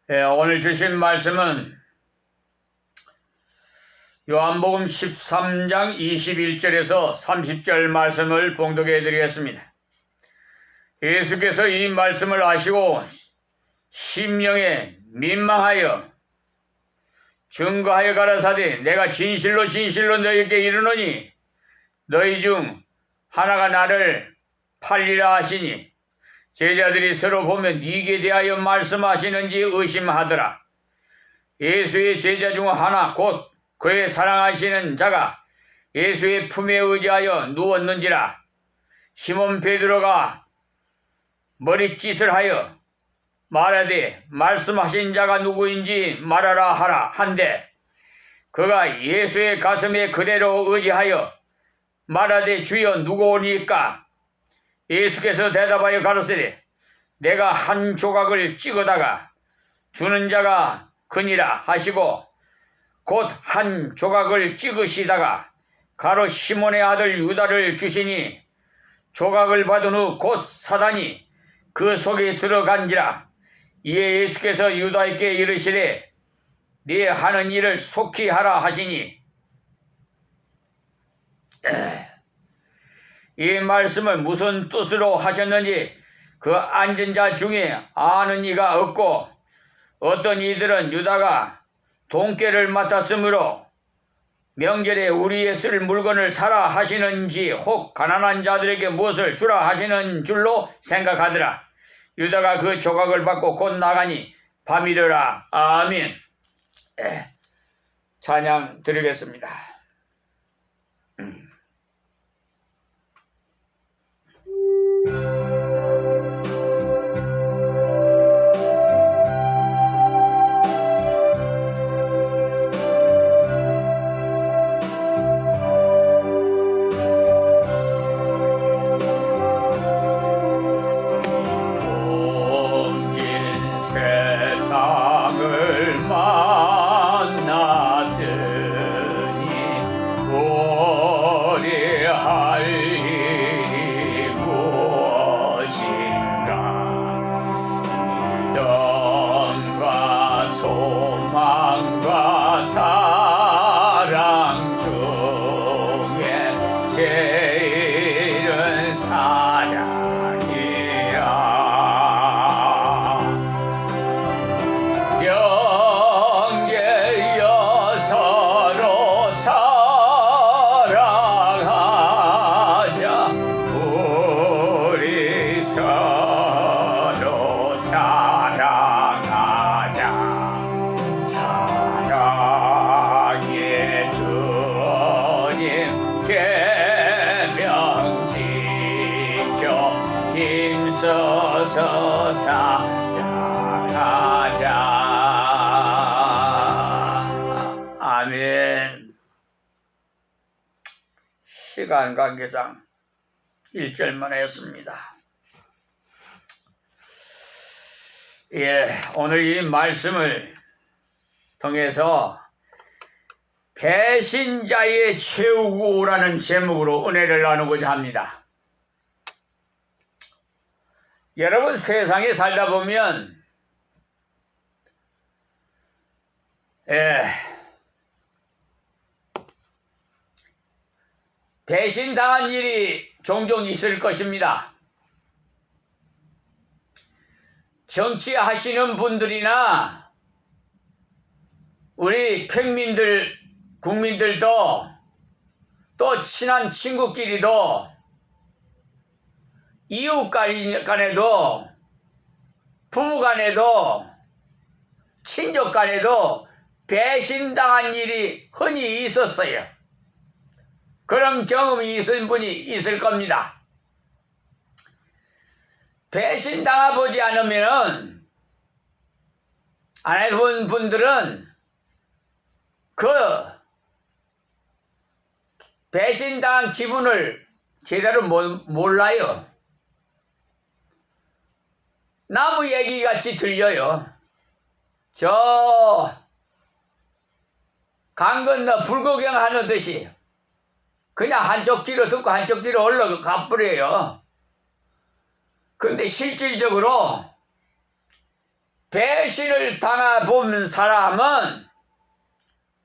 오늘 주신 말씀은 요한복음 13장 21절에서 30절 말씀을 봉독해 드리겠습니다. 예수께서 이 말씀을 아시고 심령에 민망하여 증거하여 가라사대 내가 진실로 너희에게 이르노니 너희 중 하나가 나를 팔리라 하시니 제자들이 서로 보며 네게 대하여 말씀하시는지 의심하더라. 예수의 제자 중 하나 곧 그의 사랑하시는 자가 예수의 품에 의지하여 누웠는지라. 시몬 베드로가 머리짓을 하여 말하되 말씀하신 자가 누구인지 말하라 하라 한데 그가 예수의 가슴에 그대로 의지하여 말하되 주여 누구오니까? 예수께서 대답하여 가로세되 내가 한 조각을 찍어다가 주는 자가 그니라 하시고 곧 한 조각을 찍으시다가 가로 시몬의 아들 유다를 주시니 조각을 받은 후 곧 사단이 그 속에 들어간지라. 이에 예수께서 유다에게 이르시되 네 하는 일을 속히 하라 하시니 이 말씀을 무슨 뜻으로 하셨는지 그 앉은 자 중에 아는 이가 없고 어떤 이들은 유다가 돈깨를 맡았으므로 명절에 우리의 쓸 물건을 사라 하시는지 혹 가난한 자들에게 무엇을 주라 하시는 줄로 생각하더라. 유다가 그 조각을 받고 곧 나가니 밤이르라. 아멘. 찬양 드리겠습니다. 세상을 만났으니 우리 할 일이 무엇인가. 믿음과 소망과 사랑 중에 제일은 사랑이야. 영계여 서로 사랑하자. 우리 서로 사랑하자. 사랑의 주님 계명 지켜 힘써서 사랑하자. 아멘. 시간 관계상 1절만 했습니다. 오늘 이 말씀을 통해서 배신자의 최후구라는 제목으로 은혜를 나누고자 합니다. 여러분, 세상에 살다 보면 배신당한 일이 종종 있을 것입니다. 정치하시는 분들이나 우리 평민들, 국민들도 또 친한 친구끼리도 이웃 간에도 부부 간에도 친족 간에도 배신당한 일이 흔히 있었어요. 그런 경험이 있은 분이 있을 겁니다. 배신당해보지 않으면은, 안 해본 분들은 그 배신당한 기분을 제대로 몰라요. 나무 얘기 같이 들려요. 저 강 건너 불구경 하는 듯이 그냥 한쪽 귀로 듣고 한쪽 귀로 올라가 버려요. 근데 실질적으로 배신을 당해본 사람은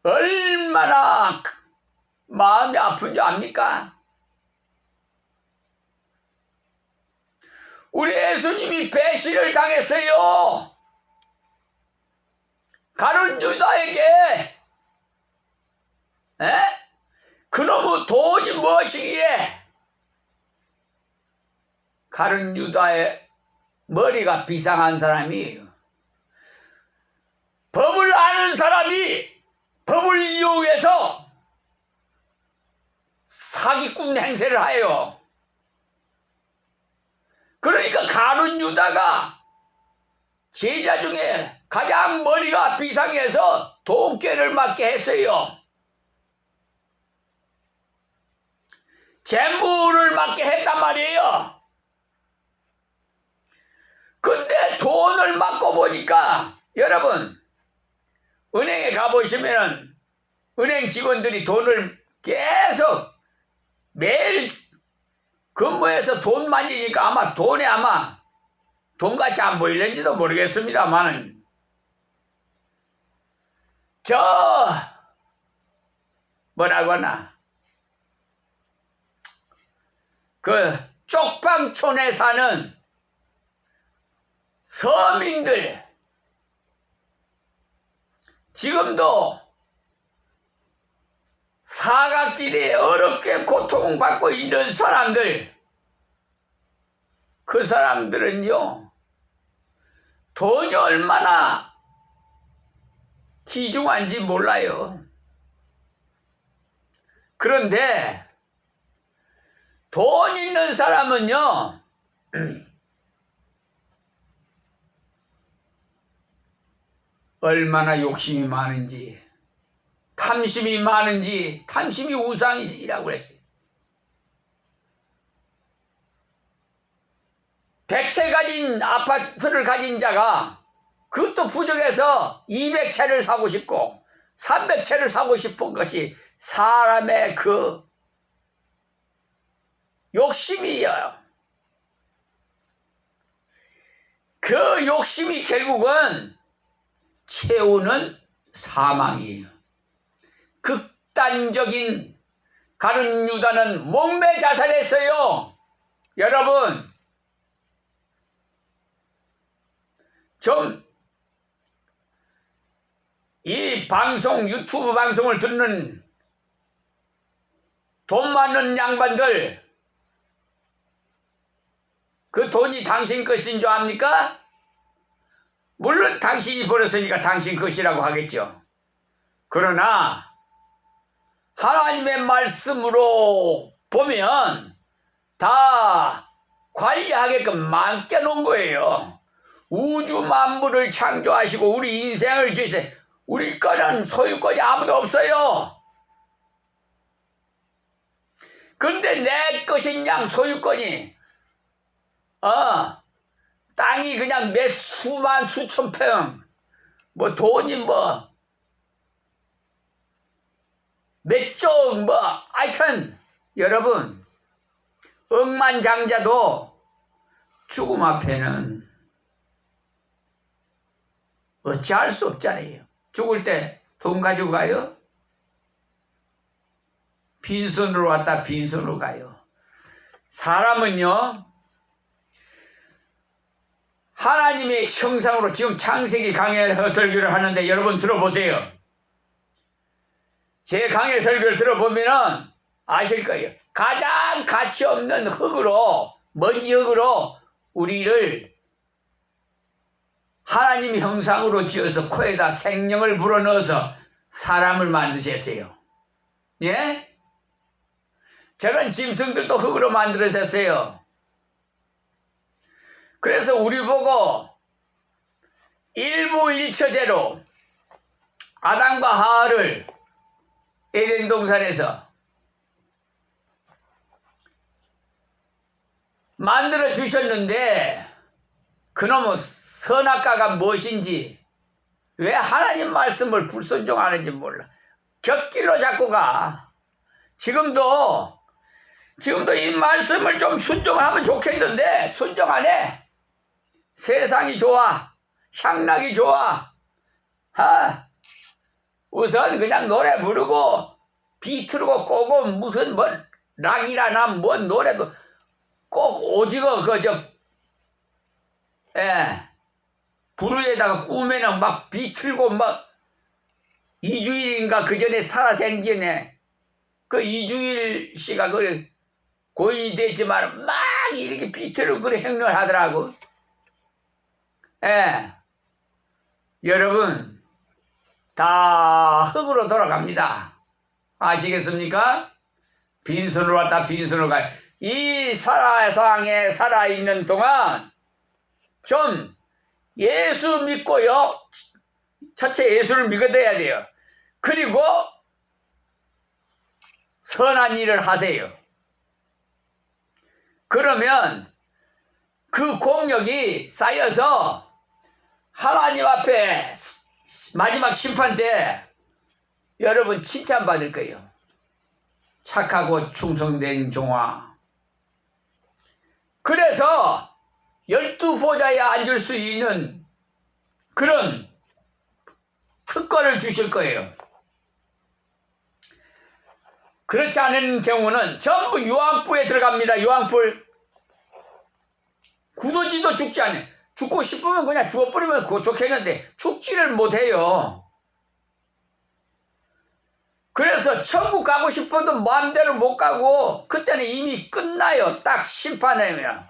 얼마나 마음이 아픈 줄 압니까? 우리 예수님이 배신을 당했어요. 가룟 유다에게. 그놈의 돈이 무엇이기에? 가룟 유다의 머리가 비상한 사람이에요. 법을 아는 사람이 법을 이용해서 사기꾼 행세를 해요. 그러니까 가룟 유다가 제자 중에 가장 머리가 비상해서 돈꾀를 맞게 했어요. 재물을 맞게 했단 말이에요. 근데 돈을 맞고 보니까 여러분 은행에 가보시면 은행 직원들이 돈을 계속 매일 근무해서 돈 만지니까 아마 돈이 돈같이 안 보이는지도 모르겠습니다만 뭐라고 하나 그 쪽방촌에 사는 서민들 지금도 사각지대에 어렵게 고통받고 있는 사람들, 그 사람들은요 돈이 얼마나 귀중한지 몰라요. 그런데 돈 있는 사람은요 얼마나 욕심이 많은지, 탐심이 많은지, 탐심이 우상이라고 그랬어요. 100채 가진 아파트를 가진 자가 그것도 부족해서 200채를 사고 싶고 300채를 사고 싶은 것이 사람의 그 욕심이에요. 그 욕심이 결국은 채우는 사망이에요. 극단적인 가룟 유다는 목매 자살했어요. 여러분 좀 이 방송 유튜브 방송을 듣는 돈 많은 양반들 그 돈이 당신 것인 줄 압니까? 물론 당신이 벌었으니까 당신 것이라고 하겠죠. 그러나 하나님의 말씀으로 보면 다 관리하게끔 맡겨놓은 거예요. 우주 만물을 창조하시고 우리 인생을 주세요. 우리 거는 소유권이 아무도 없어요. 근데 내 것인 양 소유권이 땅이 그냥 몇 수만 수천 평 돈이 몇 쪽 하여튼 여러분 억만장자도 죽음 앞에는 어찌할 수 없잖아요. 죽을 때 돈 가지고 가요? 빈손으로 왔다 빈손으로 가요. 사람은요 하나님의 형상으로 지금 창세기 강의 설교를 하는데 여러분 들어보세요. 제 강의 설교를 들어보면 아실 거예요. 가장 가치 없는 흙으로 먼지 흙으로 우리를 하나님 형상으로 지어서 코에다 생명을 불어넣어서 사람을 만드셨어요. 예? 저런 짐승들도 흙으로 만들어졌어요. 그래서 우리 보고 일부일처제로 아담과 하와를 에덴 동산에서 만들어 주셨는데 그놈의 선악과가 무엇인지 왜 하나님 말씀을 불순종하는지 몰라. 곁길로 자꾸 가. 지금도 이 말씀을 좀 순종하면 좋겠는데 순종 안 해. 세상이 좋아. 향락이 좋아. 우선 그냥 노래 부르고 비트로 꼬고 무슨 뭐 락이라나 뭐 노래도 꼭 오징어 부르에다가 꾸면은 막 비틀고 막 이주일인가 그 전에 살아생전에 그 이주일 씨가 그 고인이 됐지만 막 이렇게 비틀고 그래 행렬 하더라고. 여러분 다 흙으로 돌아갑니다. 아시겠습니까? 빈손으로 왔다 빈손으로 가. 이 세상에 살아있는 동안 좀 예수 믿고요. 첫째 예수를 믿어야 돼요. 그리고 선한 일을 하세요. 그러면 그 공력이 쌓여서 하나님 앞에 마지막 심판 때 여러분 칭찬받을 거예요. 착하고 충성된 종아. 그래서 12보좌에 앉을 수 있는 그런 특권을 주실 거예요. 그렇지 않은 경우는 전부 유황불에 들어갑니다. 유황불. 굳어지도 죽지 않아요. 죽고 싶으면 그냥 죽어버리면 그거 좋겠는데 죽지를 못해요. 그래서 천국 가고 싶어도 마음대로 못 가고 그때는 이미 끝나요. 딱 심판하면.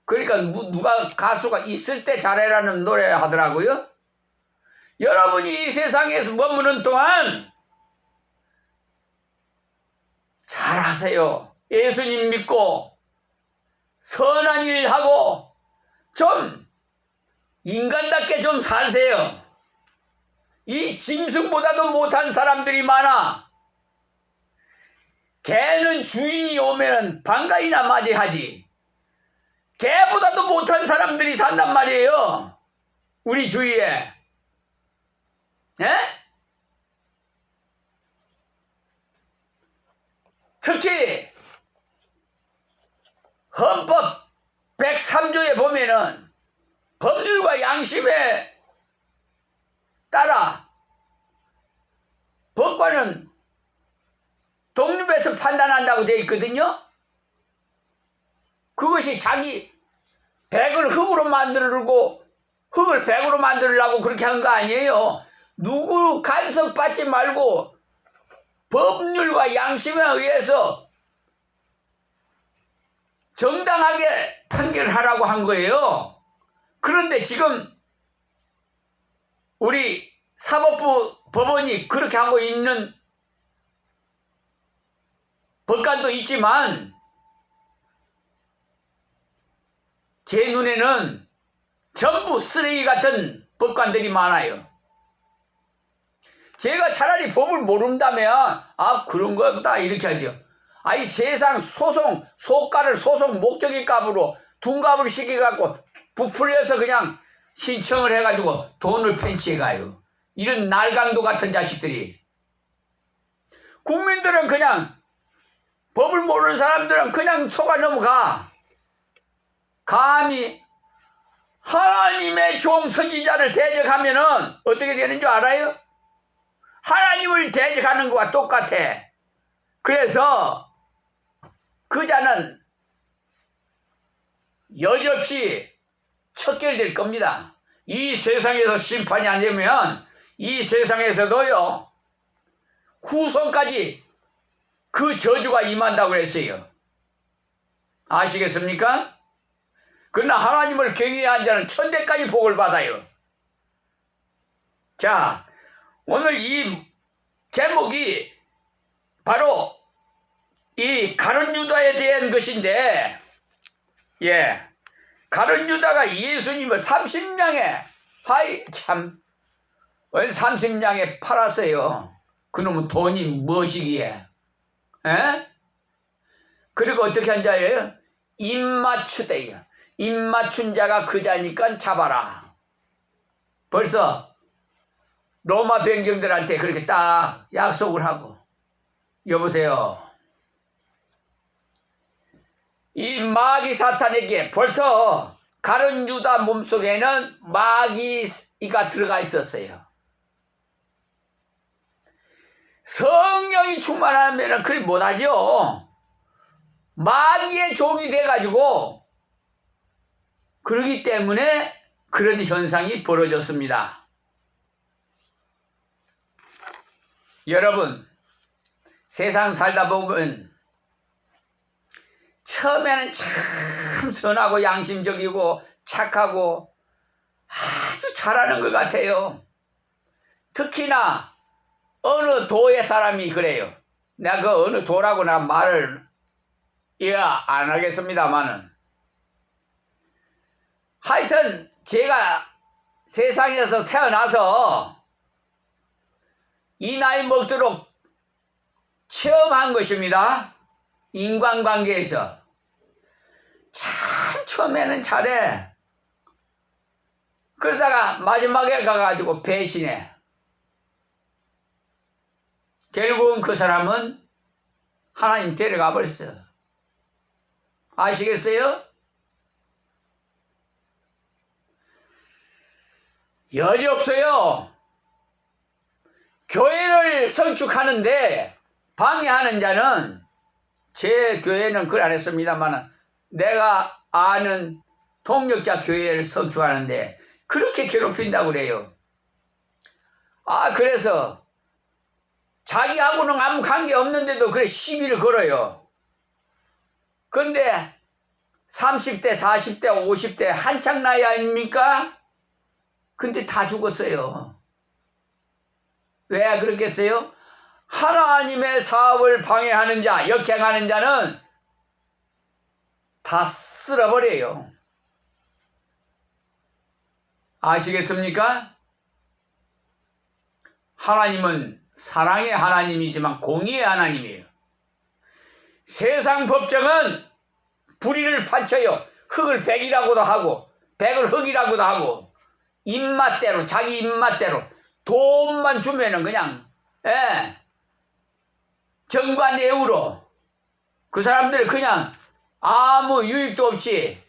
그러니까 누가 가수가 있을 때 잘해라는 노래 하더라고요. 여러분이 이 세상에서 머무는 동안 잘하세요. 예수님 믿고 선한 일 하고 좀 인간답게 좀 사세요. 이 짐승보다도 못한 사람들이 많아. 개는 주인이 오면 반가이나 맞이하지. 개보다도 못한 사람들이 산단 말이에요. 우리 주위에. 특히 헌법 103조에 보면은 법률과 양심에 따라 법관은 독립해서 판단한다고 되어 있거든요. 그것이 자기 백을 흙으로 만들고 흙을 백으로 만들려고 그렇게 한 거 아니에요. 누구 간섭 받지 말고 법률과 양심에 의해서 정당하게 판결하라고 한 거예요. 그런데 지금 우리 사법부 법원이 그렇게 하고 있는 법관도 있지만 제 눈에는 전부 쓰레기 같은 법관들이 많아요. 제가 차라리 법을 모른다면 그런 거다 이렇게 하죠. 이 세상 소송 소가를 소송 목적의 값으로 둔갑을 시켜갖고 부풀려서 그냥 신청을 해가지고 돈을 펜치해가요. 이런 날강도 같은 자식들이. 국민들은 그냥 법을 모르는 사람들은 그냥 속아 넘어가. 감히 하나님의 종 선지자를 대적하면은 어떻게 되는 줄 알아요? 하나님을 대적하는 것과 똑같아. 그래서 그 자는 여지없이 척결될 겁니다. 이 세상에서 심판이 안 되면 이 세상에서도요 후손까지 그 저주가 임한다고 그랬어요. 아시겠습니까? 그러나 하나님을 경외한 자는 천대까지 복을 받아요. 자, 오늘 이 제목이 바로 이 가룟 유다에 대한 것인데, 가룟 유다가 예수님을 30냥에 30냥에 팔았어요. 그놈은 돈이 무엇이기에? 그리고 어떻게 한 자예요? 입맞추대요. 입맞춘 자가 그 자니까 잡아라. 벌써 로마 병정들한테 그렇게 딱 약속을 하고. 여보세요. 이 마귀 사탄에게 벌써 가룟 유다 몸속에는 마귀가 들어가 있었어요. 성령이 충만하면 그리 못하죠. 마귀의 종이 돼가지고 그러기 때문에 그런 현상이 벌어졌습니다. 여러분, 세상 살다 보면 처음에는 참 선하고 양심적이고 착하고 아주 잘하는 것 같아요. 특히나 어느 도의 사람이 그래요. 내가 그 어느 도라고 나 말을 안 하겠습니다만은, 하여튼 제가 세상에서 태어나서 이 나이 먹도록 체험한 것입니다. 인간관계에서 참 처음에는 잘해. 그러다가 마지막에 가가지고 배신해. 결국은 그 사람은 하나님 데려가 버렸어. 아시겠어요? 여지없어요. 교회를 성축하는데 방해하는 자는, 제 교회는 그걸 안 했습니다만 내가 아는 동력자 교회를 성축하는데 그렇게 괴롭힌다고 그래요. 그래서 자기하고는 아무 관계 없는데도 그래 시비를 걸어요. 그런데 30대, 40대, 50대 한창 나이 아닙니까? 근데 다 죽었어요. 왜 그렇겠어요? 하나님의 사업을 방해하는 자, 역행하는 자는 다 쓸어버려요. 아시겠습니까? 하나님은 사랑의 하나님이지만 공의의 하나님이에요. 세상 법정은 불의를 판쳐요. 흙을 백이라고도 하고 백을 흙이라고도 하고, 입맛대로, 자기 입맛대로 돈만 주면은 그냥 정관예우로 그 사람들을 그냥 아무 유익도 없이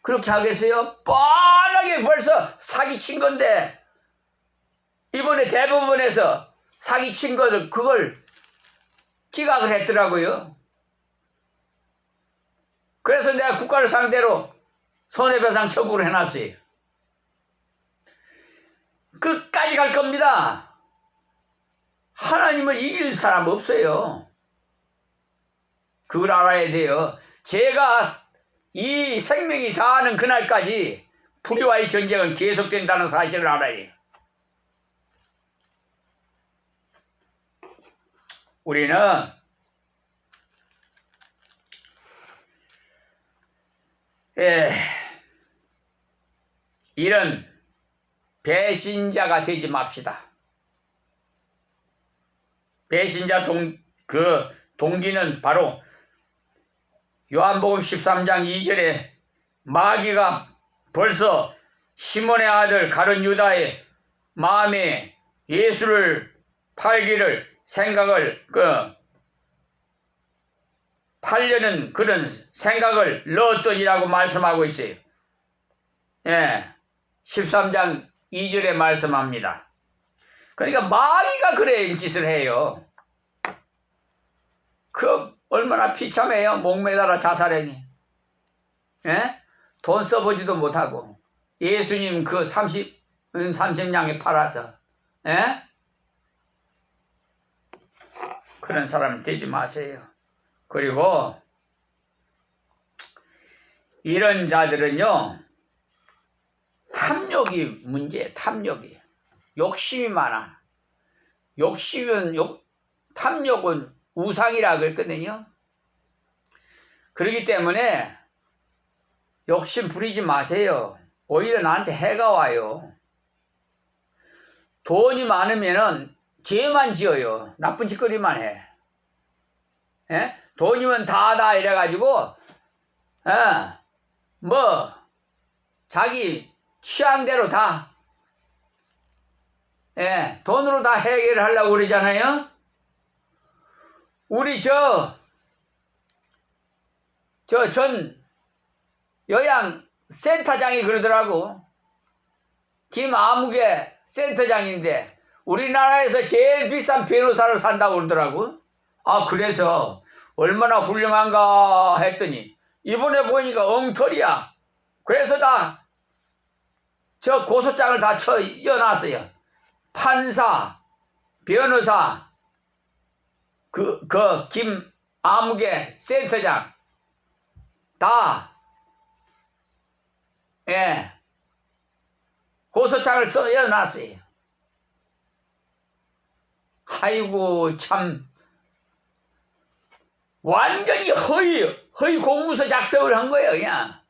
그렇게 하겠어요? 뻔하게 벌써 사기친 건데, 이번에 대법원에서 사기친 거를 그걸 기각을 했더라고요. 그래서 내가 국가를 상대로 손해배상 청구를 해놨어요. 끝까지 갈 겁니다. 하나님을 이길 사람 없어요. 그걸 알아야 돼요. 제가 이 생명이 다하는 그날까지 불의와의 전쟁은 계속된다는 사실을 알아야 해요. 우리는 이런 배신자가 되지 맙시다. 배신자 동기는 바로 요한복음 13장 2절에 마귀가 벌써 시몬의 아들 가룟 유다의 마음에 예수를 팔기를 생각을 팔려는 그런 생각을 넣었더니라고 말씀하고 있어요. 13장 2절에 말씀합니다. 그러니까 마귀가 그런 짓을 해요. 그 얼마나 비참해요. 목매달아 자살행위. 돈 써보지도 못하고 예수님 그 30냥에 팔아서 그런 사람 되지 마세요. 그리고 이런 자들은요, 탐욕이 문제예요. 탐욕이. 욕심이 많아. 탐욕은 우상이라 그랬거든요. 그렇기 때문에 욕심 부리지 마세요. 오히려 나한테 해가 와요. 돈이 많으면은 죄만 지어요. 나쁜 짓거리만 해. 돈이면 다다 이래가지고 자기 취향대로 다 돈으로 다 해결을 하려고 그러잖아요. 우리 전 여양 센터장이 그러더라고. 김아무개 센터장인데 우리나라에서 제일 비싼 변호사를 산다고 그러더라고. 아, 그래서 얼마나 훌륭한가 했더니 이번에 보니까 엉터리야. 그래서 다 저 고소장을 다 쳐여놨어요. 판사, 변호사, 김아무개 센터장 다, 예, 고소장을 써여놨어요. 아이고, 참, 완전히 허위 공문서 작성을 한 거예요, 그냥.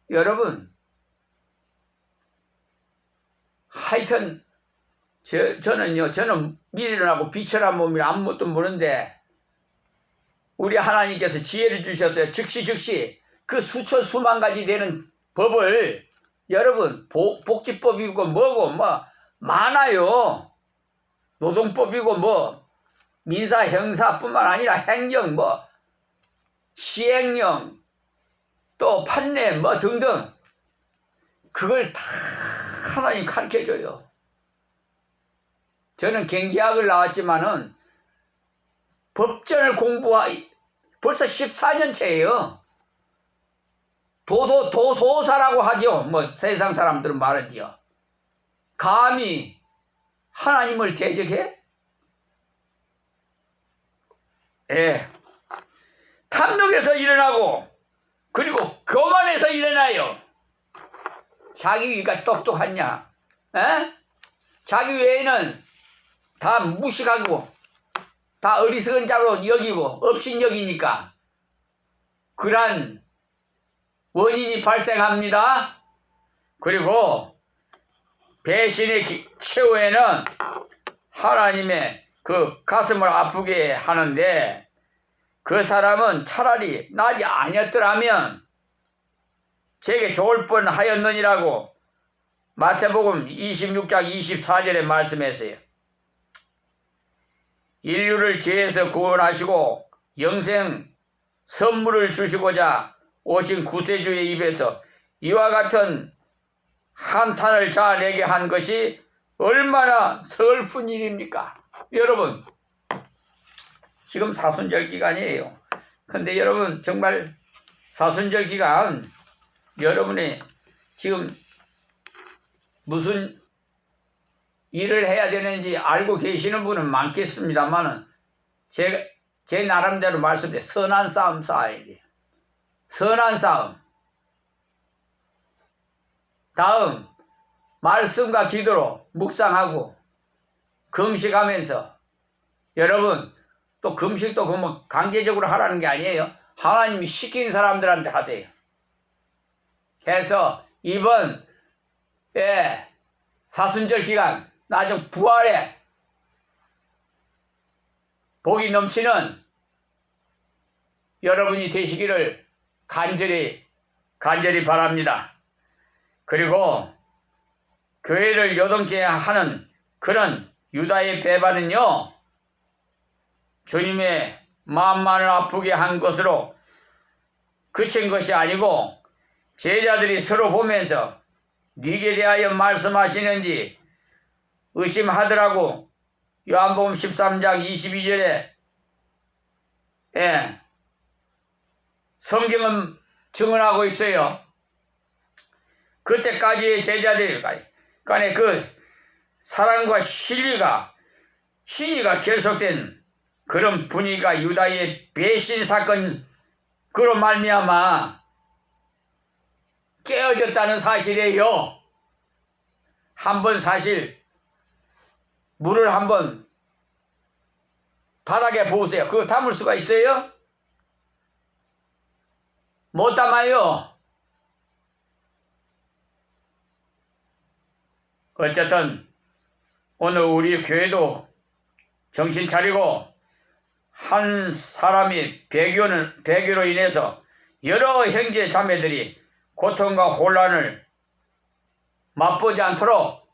여러분, 하여튼, 저는 미련하고 비천한 몸이 아무것도 모르는데, 우리 하나님께서 지혜를 주셨어요. 즉시 그 수천 수만 가지 되는 법을 여러분 복지법이고 뭐고 뭐 많아요. 노동법이고 뭐 민사 형사뿐만 아니라 행령 뭐 시행령 또 판례 뭐 등등 그걸 다 하나님 가르쳐줘요. 저는 경제학을 나왔지만은 법전을 벌써 14년째예요. 도소사라고 하죠. 뭐 세상 사람들은 말하지요. 감히 하나님을 대적해? 예. 탐욕에서 일어나고 그리고 교만에서 일어나요. 자기가 똑똑하냐? 에? 자기 외에는 다 무식하고 다 어리석은 자로 여기고 업신여기니까 그러한 원인이 발생합니다. 그리고 배신의 최후에는 하나님의 그 가슴을 아프게 하는데 그 사람은 차라리 나지 아니었더라면 제게 좋을 뻔하였느니라고 마태복음 26장 24절에 말씀했어요. 인류를 죄에서 구원하시고 영생 선물을 주시고자 오신 구세주의 입에서 이와 같은 한탄을 자아내게 한 것이 얼마나 슬픈 일입니까? 여러분, 지금 사순절 기간이에요. 근데 여러분 정말 사순절 기간 여러분이 지금 무슨 일을 해야 되는지 알고 계시는 분은 많겠습니다만은 제 나름대로 말씀드려 선한 싸움 싸워야 돼요. 선한 싸움. 다음 말씀과 기도로 묵상하고 금식하면서 여러분 또 금식도 뭐 강제적으로 하라는 게 아니에요. 하나님이 시킨 사람들한테 하세요. 해서 이번 사순절 기간 나중 부활에 복이 넘치는 여러분이 되시기를 간절히 바랍니다. 그리고 교회를 요동케 하는 그런 유다의 배반은요, 주님의 마음만을 아프게 한 것으로 그친 것이 아니고 제자들이 서로 보면서 네게 대하여 말씀하시는지 의심하더라고. 요한복음 13장 22절에 성경은 증언하고 있어요. 그때까지의 제자들 간에 그 사랑과 신의가 계속된 그런 분위기가 유다의 배신 사건 그로 말미암아 깨어졌다는 사실이에요. 한번 사실 물을 한번 바닥에 보세요. 그거 담을 수가 있어요? 못 담아요. 어쨌든 오늘 우리 교회도 정신 차리고 한 사람이 배교로 인해서 여러 형제 자매들이 고통과 혼란을 맛보지 않도록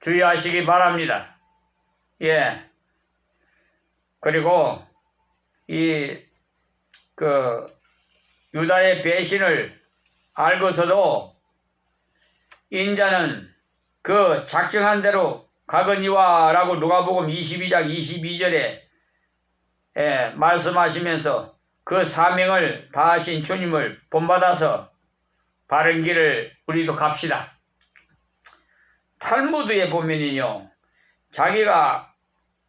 주의하시기 바랍니다. 예. 그리고 유다의 배신을 알고서도 인자는 그 작정한 대로 가거니와 라고 누가복음 22장 22절에 말씀하시면서 그 사명을 다하신 주님을 본받아서 바른 길을 우리도 갑시다. 탈무드에 보면요, 자기가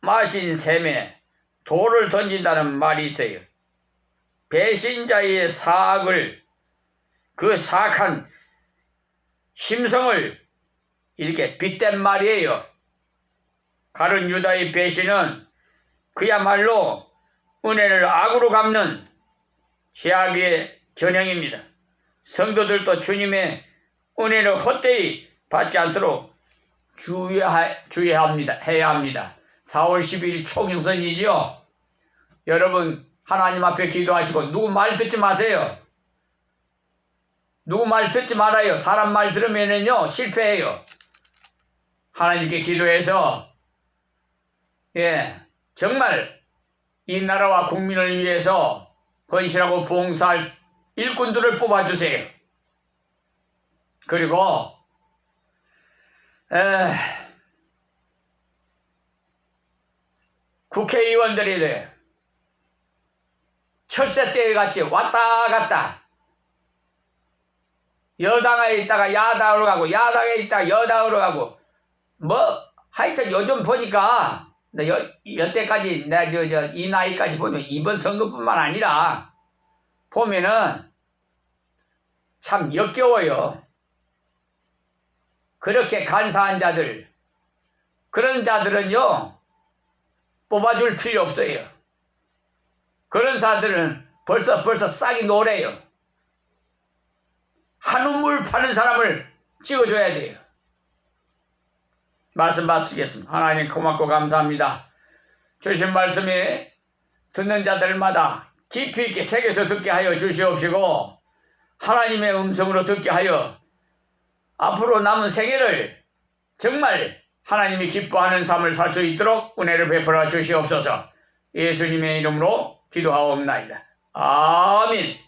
마신 샘에 돌을 던진다는 말이 있어요. 배신자의 사악을, 그 사악한 심성을 이렇게 빗댄 말이에요. 가룟 유다의 배신은 그야말로 은혜를 악으로 갚는 죄악의 전형입니다. 성도들도 주님의 은혜를 헛되이 받지 않도록 해야 합니다. 4월 10일 총영선이지요. 여러분 하나님 앞에 기도하시고 누구 말 듣지 마세요. 누구 말 듣지 말아요. 사람 말 들으면은요 실패해요. 하나님께 기도해서 정말 이 나라와 국민을 위해서 헌신하고 봉사할 일꾼들을 뽑아주세요. 그리고 국회의원들이 철새떼 같이 왔다 갔다 여당에 있다가 야당으로 가고 야당에 있다가 여당으로 가고 하여튼 요즘 보니까 여태까지 이 나이까지 보면 이번 선거뿐만 아니라 보면은 참 역겨워요. 그렇게 간사한 자들, 그런 자들은요 뽑아줄 필요 없어요. 그런 사람들은 벌써 싹이 노래요. 한우물 파는 사람을 찍어줘야 돼요. 말씀 마치겠습니다. 하나님 고맙고 감사합니다. 주신 말씀이 듣는 자들마다 깊이 있게 새겨서 듣게 하여 주시옵시고 하나님의 음성으로 듣게 하여 앞으로 남은 생애를 정말 하나님이 기뻐하는 삶을 살 수 있도록 은혜를 베풀어 주시옵소서. 예수님의 이름으로 기도하옵나이다. 아멘.